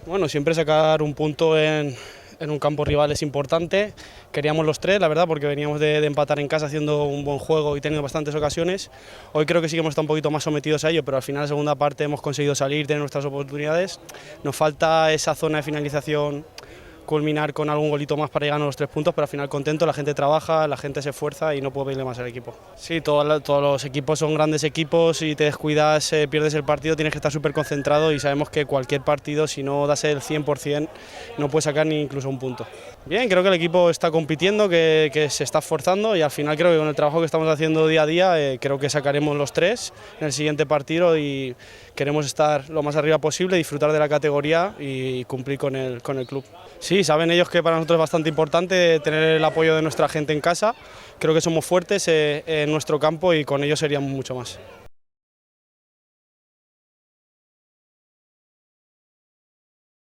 Bueno, siempre sacar un punto en un campo rival es importante. Queríamos los tres, la verdad, porque veníamos de empatar en casa haciendo un buen juego y teniendo bastantes ocasiones. Hoy creo que sí que hemos estado un poquito más sometidos a ello, pero al final, en la segunda parte, hemos conseguido salir, tener nuestras oportunidades. Nos falta esa zona de finalización, culminar con algún golito más para llegar a los 3 puntos, pero al final contento, la gente trabaja, la gente se esfuerza y no puedo pedirle más al equipo. Sí, todos los equipos son grandes equipos y te descuidas, pierdes el partido, tienes que estar súper concentrado y sabemos que cualquier partido, si no das el 100%, no puedes sacar ni incluso un punto. Bien, creo que el equipo está compitiendo, que se está esforzando y al final creo que con el trabajo que estamos haciendo día a día, creo que sacaremos los 3 en el siguiente partido y queremos estar lo más arriba posible, disfrutar de la categoría y cumplir con el club. Sí, saben ellos que para nosotros es bastante importante tener el apoyo de nuestra gente en casa. Creo que somos fuertes en nuestro campo y con ellos seríamos mucho más.